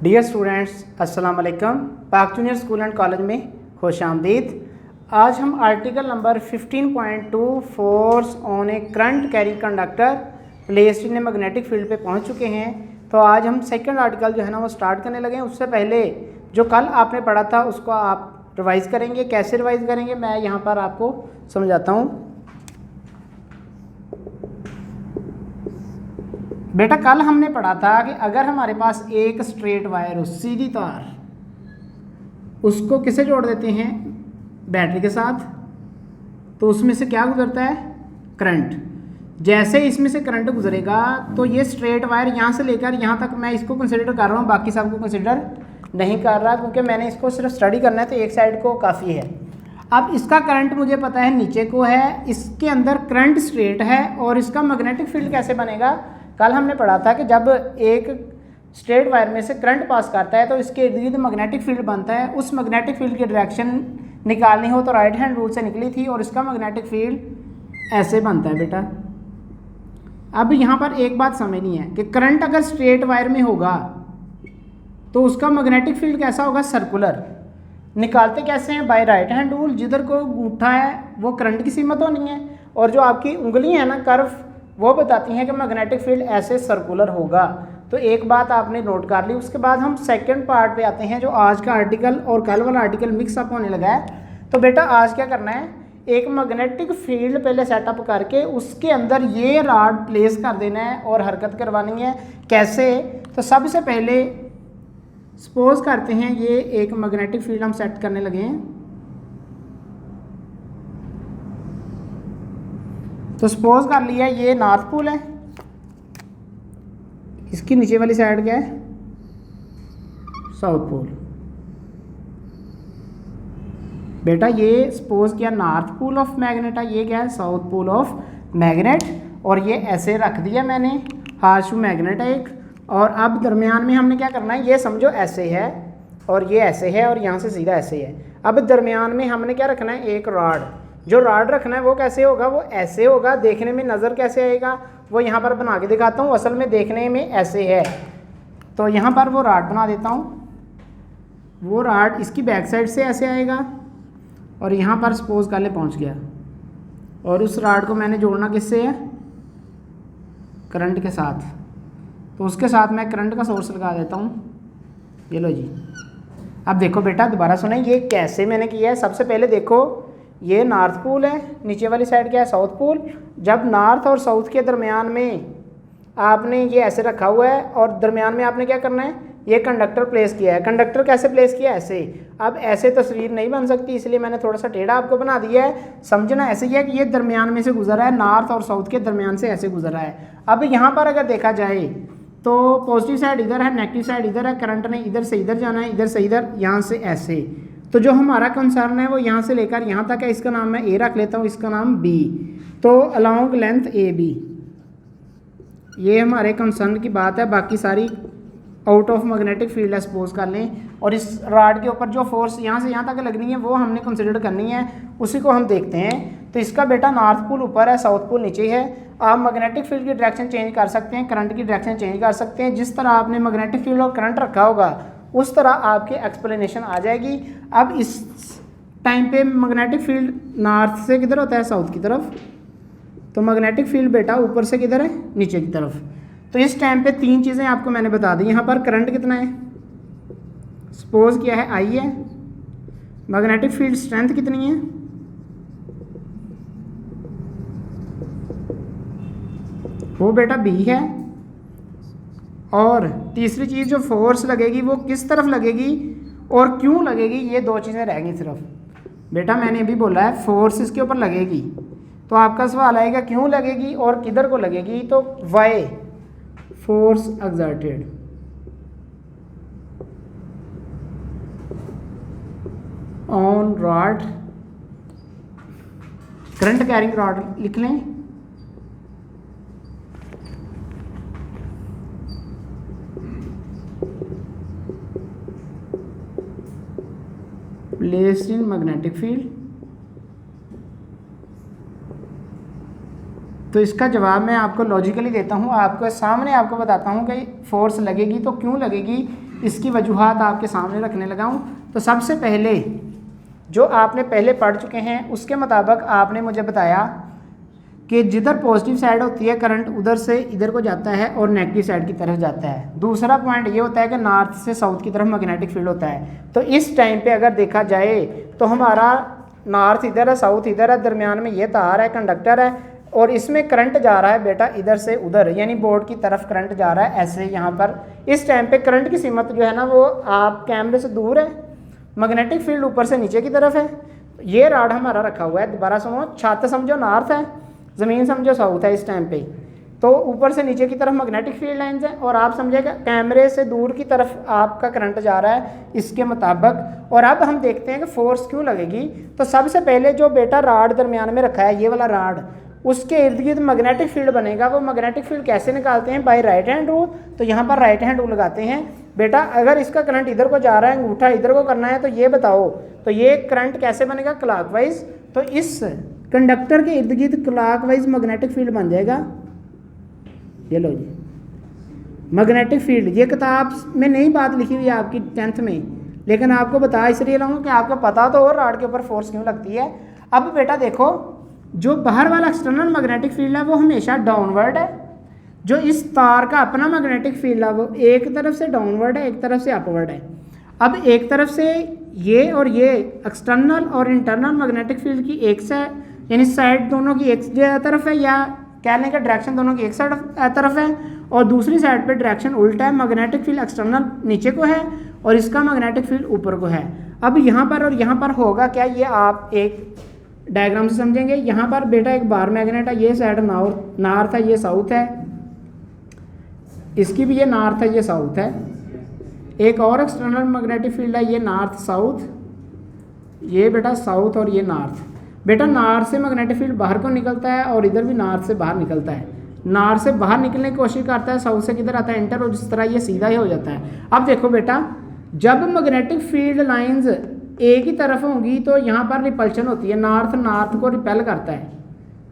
Dear students, अस्सलाम वालेकुम। पाक जूनियर स्कूल एंड कॉलेज में खुश आमदीद। आज हम article number 15.2 force on A current carrying conductor placed in a magnetic field पे पहुंच चुके हैं। तो आज हम सेकंड आर्टिकल जो है ना वो स्टार्ट करने लगे हैं। उससे पहले जो कल आपने पढ़ा था उसको आप रिवाइज़ करेंगे। कैसे रिवाइज़ करेंगे मैं यहाँ पर आपको समझाता हूँ। बेटा कल हमने पढ़ा था कि अगर हमारे पास एक स्ट्रेट वायर हो, सीधी तार, उसको किसे जोड़ देते हैं, बैटरी के साथ, तो उसमें से क्या गुजरता है, करंट। जैसे इसमें से करंट गुजरेगा तो ये स्ट्रेट वायर यहाँ से लेकर यहाँ तक मैं इसको कंसिडर कर रहा हूँ, बाकी सबको कंसिडर नहीं कर रहा क्योंकि मैंने इसको सिर्फ स्टडी करना है तो एक साइड को काफ़ी है। अब इसका करंट मुझे पता है नीचे को है, इसके अंदर करंट स्ट्रेट है और इसका मैग्नेटिक फील्ड कैसे बनेगा। कल हमने पढ़ा था कि जब एक स्ट्रेट वायर में से करंट पास करता है तो इसके इर्द गिर्द मैग्नेटिक फील्ड बनता है। उस मैग्नेटिक फील्ड की डायरेक्शन निकालनी हो तो राइट हैंड रूल से निकली थी और इसका मैग्नेटिक फील्ड ऐसे बनता है बेटा। अब यहाँ पर एक बात समझनी है कि करंट अगर स्ट्रेट वायर में होगा तो उसका मैग्नेटिक फील्ड कैसा होगा, सर्कुलर। निकालते कैसे हैं, बाय राइट हैंड रूल। जिधर को अंगूठा है वो करंट की सीमत होनी है और जो आपकी उंगलियां हैं ना, कर्व, वो बताती हैं कि मैग्नेटिक फील्ड ऐसे सर्कुलर होगा। तो एक बात आपने नोट कर ली। उसके बाद हम सेकंड पार्ट पे आते हैं जो आज का आर्टिकल और कल वाला आर्टिकल मिक्सअप होने लगा है। तो बेटा आज क्या करना है, एक मैग्नेटिक फील्ड पहले सेटअप करके उसके अंदर ये रॉड प्लेस कर देना है और हरकत करवानी है। कैसे, तो सबसे पहले सपोज करते हैं ये एक मैग्नेटिक फील्ड हम सेट करने लगे हैं। तो सपोज कर लिया ये नॉर्थ पोल है, इसकी नीचे वाली साइड क्या है, साउथ पोल। बेटा ये सपोज किया नॉर्थ पोल ऑफ मैग्नेट है, ये क्या है, साउथ पोल ऑफ मैग्नेट। और ये ऐसे रख दिया मैंने, हार्शू मैग्नेट है एक। और अब दरमियान में हमने क्या करना है, ये समझो ऐसे है और ये ऐसे है और यहाँ से सीधा ऐसे है। अब दरमियान में हमने क्या रखना है, एक रॉड। जो रॉड रखना है वो कैसे होगा, वो ऐसे होगा। देखने में नज़र कैसे आएगा वो यहाँ पर बना के दिखाता हूँ। असल में देखने में ऐसे है। तो यहाँ पर वो रॉड बना देता हूँ। वो रॉड इसकी बैक साइड से ऐसे आएगा और यहाँ पर सपोज कर ले पहुँच गया। और उस रॉड को मैंने जोड़ना किससे है, करंट के साथ। तो उसके साथ मैं करंट का सोर्स लगा देता हूँ। ये लो जी। अब देखो बेटा दोबारा सुने, ये कैसे मैंने किया है। सबसे पहले देखो ये नॉर्थ पोल है, नीचे वाली साइड क्या है, साउथ पोल। जब नॉर्थ और साउथ के दरमियान में आपने ये ऐसे रखा हुआ है और दरमियान में आपने क्या करना है, ये कंडक्टर प्लेस किया है। कंडक्टर कैसे प्लेस किया, ऐसे। अब ऐसे तस्वीर नहीं बन सकती इसलिए मैंने थोड़ा सा टेढ़ा आपको बना दिया है। समझना ऐसे ही है कि ये दरमियान में से गुजरा है, नॉर्थ और साउथ के दरमियान से ऐसे गुजरा है। अब यहाँ पर अगर देखा जाए तो पॉजिटिव साइड इधर है, नेगेटिव साइड इधर है। करंट ने इधर से इधर जाना है, इधर से इधर, यहाँ से ऐसे। तो जो हमारा कंसर्न है वो यहाँ से लेकर यहाँ तक है। इसका नाम मैं ए रख लेता हूँ, इसका नाम बी। तो अलोंग लेंथ ए बी, ये हमारे कंसर्न की बात है। बाकी सारी आउट ऑफ मैग्नेटिक फील्ड है सपोज कर लें। और इस रॉड के ऊपर जो फोर्स यहाँ से यहाँ तक लगनी है वो हमने कंसिडर करनी है, उसी को हम देखते हैं। तो इसका बेटा नॉर्थ पोल ऊपर है, साउथ पोल नीचे है। आप मैग्नेटिक फील्ड की डायरेक्शन चेंज कर सकते हैं, करंट की डायरेक्शन चेंज कर सकते हैं। जिस तरह आपने मैग्नेटिक फील्ड और करंट रखा होगा उस तरह आपकी एक्सप्लेनेशन आ जाएगी। अब इस टाइम पे मैग्नेटिक फील्ड नॉर्थ से किधर होता है, साउथ की तरफ। तो मैग्नेटिक फील्ड बेटा ऊपर से किधर है, नीचे की तरफ। तो इस टाइम पे तीन चीज़ें आपको मैंने बता दी। यहाँ पर करंट कितना है, सपोज किया है आई है। मैग्नेटिक फील्ड स्ट्रेंथ कितनी है, वो बेटा बी है। और तीसरी चीज़ जो फोर्स लगेगी वो किस तरफ लगेगी और क्यों लगेगी, ये दो चीज़ें रह गई सिर्फ। बेटा मैंने अभी बोला है फोर्स इसके ऊपर लगेगी, तो आपका सवाल आएगा क्यों लगेगी और किधर को लगेगी। तो why, force exerted. On rod, current carrying rod लिख लें। प्लेस्ड इन मैग्नेटिक फील्ड तो इसका जवाब मैं आपको लॉजिकली देता हूँ, आपके सामने आपको बताता हूँ कि फोर्स लगेगी तो क्यों लगेगी, इसकी वजूहात आपके सामने रखने लगा हूँ। तो सबसे पहले जो आपने पहले पढ़ चुके हैं उसके मुताबिक आपने मुझे बताया कि जिधर पॉजिटिव साइड होती है करंट उधर से इधर को जाता है और नेगेटिव साइड की तरफ जाता है। दूसरा पॉइंट ये होता है कि नॉर्थ से साउथ की तरफ मैग्नेटिक फील्ड होता है। तो इस टाइम पे अगर देखा जाए तो हमारा नॉर्थ इधर है, साउथ इधर है, दरमियान में ये तार है, कंडक्टर है, और इसमें करंट जा रहा है बेटा इधर से उधर, यानी बोर्ड की तरफ करंट जा रहा है ऐसे यहाँ पर। इस टाइम पे करंट की सीमत जो है ना वो आप कैमरे से दूर है, मैग्नेटिक फील्ड ऊपर से नीचे की तरफ है। ये रॉड हमारा रखा हुआ है, दोबारा सुनो, छत समझो नॉर्थ है, ज़मीन समझो साउथ है इस टाइम पे। तो ऊपर से नीचे की तरफ मैग्नेटिक फील्ड लाइंस है और आप समझिएगा कैमरे से दूर की तरफ आपका करंट जा रहा है इसके मुताबिक। और अब हम देखते हैं कि फोर्स क्यों लगेगी। तो सबसे पहले जो बेटा रॉड दरमियान में रखा है, ये वाला रॉड, उसके इर्द गिर्द मैग्नेटिक फील्ड बनेगा। वो मैग्नेटिक फील्ड कैसे निकालते हैं? By right hand rule. तो यहाँ पर राइट हैंड रूल लगाते हैं। बेटा अगर इसका करंट इधर को जा रहा है, अंगूठा इधर को करना है, तो ये बताओ तो ये करंट कैसे बनेगा? क्लॉकवाइज। तो इस कंडक्टर के इर्द गिर्द क्लॉकवाइज मैग्नेटिक फील्ड बन जाएगा। ये लो जी, मैग्नेटिक फील्ड। ये किताब में नई बात लिखी हुई है आपकी 10th में, लेकिन आपको बता इसलिए रहा हूँ कि आपको पता तो हो रॉड के ऊपर फोर्स क्यों लगती है। अब बेटा देखो, जो बाहर वाला एक्सटर्नल मैग्नेटिक फील्ड है वो हमेशा डाउनवर्ड है। जो इस तार का अपना मैग्नेटिक फील्ड है वो एक तरफ से डाउनवर्ड है, एक तरफ से अपवर्ड है। अब एक तरफ से ये और ये एक्सटर्नल और इंटरनल मैग्नेटिक फील्ड की एक से यानी साइड दोनों की एक तरफ है, या कहने का डायरेक्शन दोनों की एक साइड तरफ है, और दूसरी साइड पे डायरेक्शन उल्टा है। मैग्नेटिक फील्ड एक्सटर्नल नीचे को है और इसका मैग्नेटिक फील्ड ऊपर को है। अब यहाँ पर और यहाँ पर होगा क्या, ये आप एक डायग्राम से समझेंगे। यहाँ पर बेटा एक बार मैग्नेट है, ये साइड नॉर्थ है, ये साउथ है, इसकी भी ये नॉर्थ है, ये साउथ है। एक और एक्सटर्नल मैग्नेटिक फील्ड है, ये नॉर्थ साउथ, ये बेटा साउथ और ये नॉर्थ। बेटा नॉर्थ से मैग्नेटिक फील्ड बाहर को निकलता है और इधर भी नॉर्थ से बाहर निकलता है। नॉर्थ से बाहर निकलने की कोशिश करता है, साउथ से किधर आता है? एंटर, और जिस तरह ये सीधा ही हो जाता है। अब देखो बेटा, जब मैग्नेटिक फील्ड लाइंस एक ही तरफ होंगी तो यहाँ पर रिपल्शन होती है, नॉर्थ को रिपेल करता है,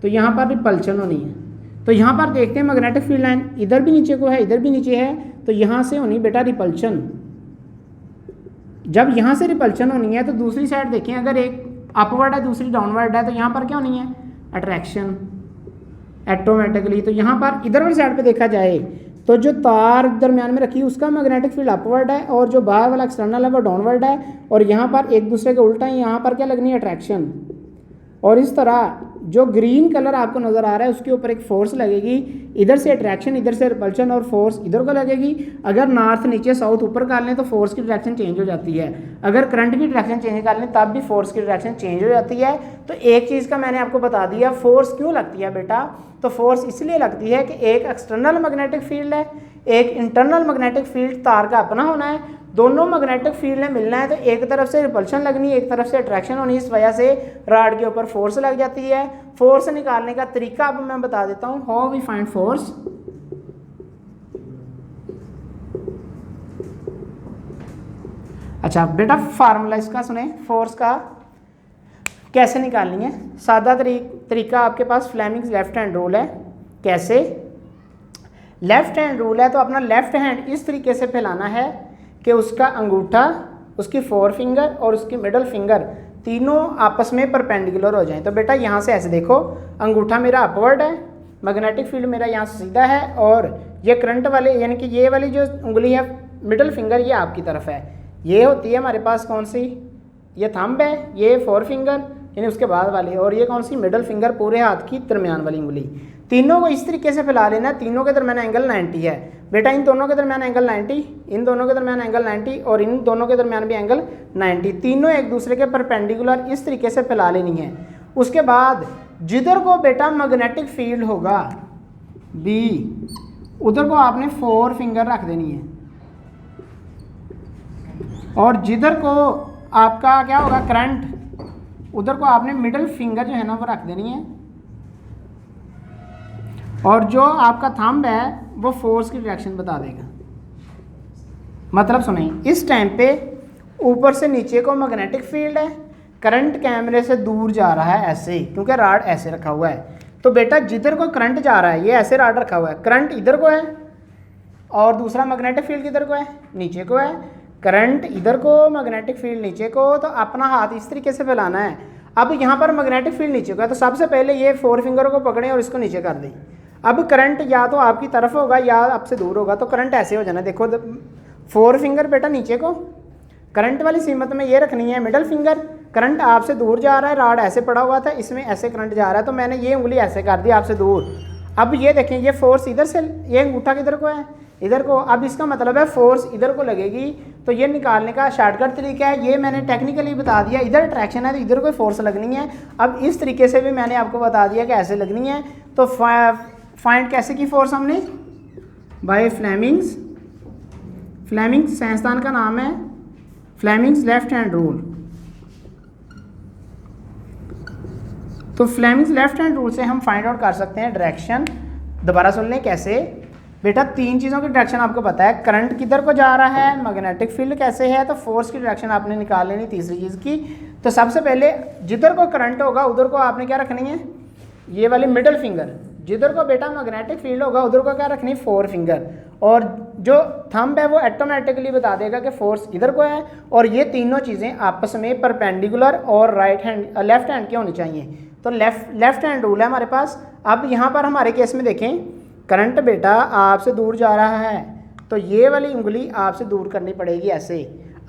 तो यहाँ पर रिपल्शन होनी है। तो यहाँ पर देखते हैं मैग्नेटिक फील्ड लाइन इधर भी नीचे को है, इधर भी नीचे है, तो यहाँ से होनी बेटा रिपल्शन। जब यहाँ से रिपल्शन होनी है तो दूसरी साइड देखें, अगर एक अपवर्ड है दूसरी डाउनवर्ड है, तो यहाँ पर क्या होनी है? Attraction automatically. तो यहाँ पर इधर वाली साइड पे देखा जाए तो जो तार दरमियान में रखी है उसका मैग्नेटिक फील्ड अपवर्ड है और जो बाहर वाला एक्सटर्नल है वो डाउनवर्ड है, और यहाँ पर एक दूसरे के उल्टा है, यहाँ पर क्या लगनी है? अट्रैक्शन। और इस तरह जो ग्रीन कलर आपको नज़र आ रहा है उसके ऊपर एक फोर्स लगेगी, इधर से अट्रैक्शन, इधर से रिपल्शन, और फोर्स इधर को लगेगी। अगर नॉर्थ नीचे साउथ ऊपर कर लें तो फोर्स की डायरेक्शन चेंज हो जाती है। अगर करंट की डायरेक्शन चेंज कर लें तब भी फोर्स की डायरेक्शन चेंज हो जाती है। तो एक चीज़ का मैंने आपको बता दिया, फोर्स क्यों लगती है बेटा। तो फोर्स इसलिए लगती है कि एक एक्सटर्नल मैग्नेटिक फील्ड है, एक इंटरनल मैग्नेटिक फील्ड तार का अपना होना है, दोनों मैग्नेटिक फील्ड में मिलना है, तो एक तरफ से रिपल्शन लगनी है, एक तरफ से अट्रैक्शन होनी, इस वजह से रॉड के ऊपर फोर्स लग जाती है। फोर्स निकालने का तरीका अब मैं बता देता हूं, हाउ वी फाइंड फोर्स। अच्छा बेटा, फार्मूला इसका सुने, फोर्स का कैसे निकालनी है। सादा तरीका आपके पास फ्लेमिंग्स लेफ्ट हैंड रूल है। कैसे? लेफ्ट हैंड रूल है तो अपना लेफ्ट हैंड इस तरीके से फैलाना है कि उसका अंगूठा, उसकी फोर फिंगर और उसकी मिडल फिंगर तीनों आपस में परपेंडिकुलर हो जाएं। तो बेटा यहाँ से ऐसे देखो, अंगूठा मेरा अपवर्ड है, मैग्नेटिक फील्ड मेरा यहाँ से सीधा है, और ये करंट वाले यानी कि ये वाली जो उंगली है मिडल फिंगर ये आपकी तरफ है। ये होती है हमारे पास कौन सी? ये थंब है, ये फोर फिंगर यानी उसके बाद वाली, और ये कौन सी? मिडल फिंगर, पूरे हाथ की दरमियान वाली उंगली। तीनों को इस तरीके से फैला लेना, तीनों के दरमियान एंगल 90 है। बेटा इन दोनों के दरमियान एंगल 90, इन दोनों के दरमियान एंगल 90 और इन दोनों के दरमियान भी एंगल 90, तीनों एक दूसरे के परपेंडिकुलर इस तरीके से फैला लेनी है। उसके बाद जिधर को बेटा मैग्नेटिक फील्ड होगा बी, उधर को आपने फोर फिंगर रख देनी है, और जिधर को आपका क्या होगा करंट, उधर को आपने मिडल फिंगर जो है ना वो रख देनी है, और जो आपका थंब है वो फोर्स की डायरेक्शन बता देगा। मतलब सुनिए, इस टाइम पे ऊपर से नीचे को मैग्नेटिक फील्ड है, करंट कैमरे से दूर जा रहा है ऐसे, क्योंकि रॉड ऐसे रखा हुआ है। तो बेटा जिधर को करंट जा रहा है, ये ऐसे रॉड रखा हुआ है, करंट इधर को है और दूसरा मैग्नेटिक फील्ड किधर को है, नीचे को है। करंट इधर को, मैग्नेटिक फील्ड नीचे को, तो अपना हाथ इस तरीके से फैलाना है। अब यहाँ पर मैग्नेटिक फील्ड नीचे को है, तो सबसे पहले ये 4 फिंगर को पकड़ें और इसको नीचे कर दें। अब करंट या तो आपकी तरफ होगा या आपसे दूर होगा, तो करंट ऐसे हो जाना। देखो 4 फिंगर बेटा नीचे को, करंट वाली सीमत में ये रखनी है मिडल फिंगर। करंट आपसे दूर जा रहा है, रॉड ऐसे पड़ा हुआ था, इसमें ऐसे करंट जा रहा है, तो मैंने ये उंगली ऐसे कर दी आपसे दूर। अब ये देखें, ये फोर्स इधर से, ये अंगूठा किधर को है, इधर को। अब इसका मतलब है फोर्स इधर को लगेगी, तो ये निकालने का शॉर्टकट तरीका है, ये मैंने टेक्निकली बता दिया। इधर अट्रैक्शन है तो इधर कोई फोर्स लगनी है। अब इस तरीके से भी मैंने आपको बता दिया कि ऐसे लगनी है। तो फाइंड कैसे की फोर्स हमने, बाय फ्लेमिंग्स। फ्लेमिंग्स साइंसदान का नाम है, फ्लेमिंग्स लेफ्ट हैंड रूल। तो फ्लेमिंग्स लेफ्ट हैंड रूल से हम फाइंड आउट कर सकते हैं डायरेक्शन। दोबारा सुन लें कैसे बेटा, 3 चीज़ों की डायरेक्शन आपको पता है, करंट किधर को जा रहा है, मैग्नेटिक फील्ड कैसे है, तो फोर्स की डायरेक्शन आपने निकाल लेनी तीसरी चीज़ की। तो सबसे पहले जिधर को करंट होगा उधर को आपने क्या रखनी है, ये वाली मिडल फिंगर। जिधर को बेटा मैग्नेटिक फील्ड होगा उधर को क्या रखनी है, 4 फिंगर। और जो थंब है वो ऑटोमेटिकली बता देगा कि फोर्स इधर को है। और ये तीनों चीज़ें आपस में परपेंडिकुलर और राइट हैंड लेफ्ट हैंड की होनी चाहिए। तो लेफ्ट हैंड रूल है हमारे पास। अब यहाँ पर हमारे केस में देखें, करंट बेटा आपसे दूर जा रहा है, तो ये वाली उंगली आपसे दूर करनी पड़ेगी ऐसे।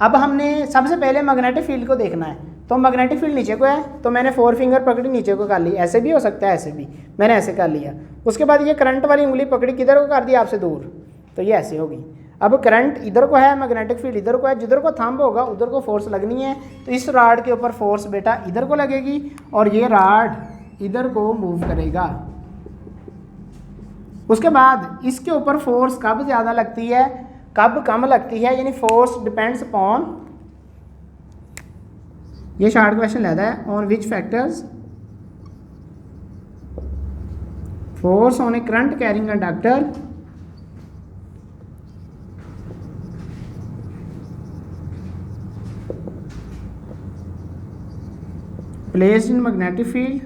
अब हमने सबसे पहले मैग्नेटिक फील्ड को देखना है, तो मैग्नेटिक फील्ड नीचे को है, तो मैंने 4 फिंगर पकड़ी नीचे को कर ली। ऐसे भी हो सकता है, ऐसे भी, मैंने ऐसे कर लिया। उसके बाद ये करंट वाली उंगली पकड़ी, किधर को कर दी, आपसे दूर, तो ये ऐसे होगी। अब करंट इधर को है, मैग्नेटिक फील्ड इधर को है, जिधर को थंब होगा उधर को फोर्स लगनी है। तो इस रॉड के ऊपर फोर्स बेटा इधर को लगेगी और ये रॉड इधर को मूव करेगा। उसके बाद इसके ऊपर फोर्स कब ज़्यादा लगती है, कब कम लगती है, यानी फोर्स डिपेंड्स अपॉन, ये शॉर्ट क्वेश्चन लेता है, on which factors force on A current carrying conductor placed in magnetic field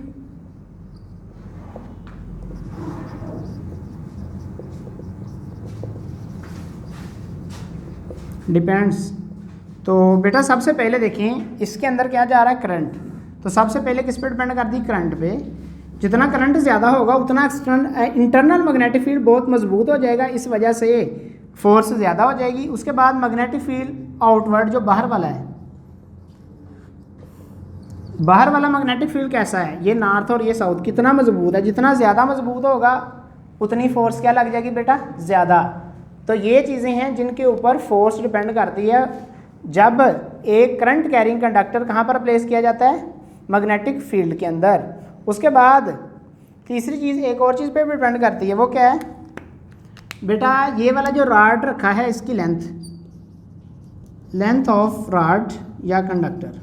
depends. तो बेटा सबसे पहले देखें इसके अंदर क्या जा रहा है, करंट। तो सबसे पहले किस पे डिपेंड करती है, करंट पे। जितना करंट ज़्यादा होगा उतना इंटरनल मैग्नेटिक फील्ड बहुत मजबूत हो जाएगा, इस वजह से फोर्स ज़्यादा हो जाएगी। उसके बाद मैग्नेटिक फील्ड आउटवर्ड, जो बाहर वाला है, बाहर वाला मैग्नेटिक फील्ड कैसा है, ये नॉर्थ और ये साउथ, कितना मजबूत है। जितना ज़्यादा मजबूत होगा उतनी फोर्स क्या लग जाएगी बेटा, ज़्यादा। तो ये चीज़ें हैं जिनके ऊपर फोर्स डिपेंड करती है जब एक करंट कैरिंग कंडक्टर कहाँ पर प्लेस किया जाता है, मैग्नेटिक फील्ड के अंदर। उसके बाद तीसरी चीज़ एक और चीज़ पे डिपेंड करती है, वो क्या है बेटा, ये वाला जो रॉड रखा है इसकी लेंथ ऑफ रॉड या कंडक्टर।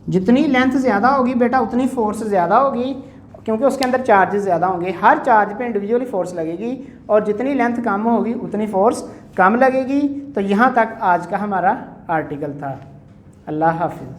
जितनी लेंथ ज़्यादा होगी बेटा उतनी फोर्स ज़्यादा होगी, क्योंकि उसके अंदर चार्जेस ज़्यादा होंगे। हर चार्ज पे इंडिविजुअली फोर्स लगेगी, और जितनी लेंथ कम होगी उतनी फोर्स कम लगेगी। तो यहाँ तक आज का हमारा आर्टिकल था। अल्लाह हाफिज़।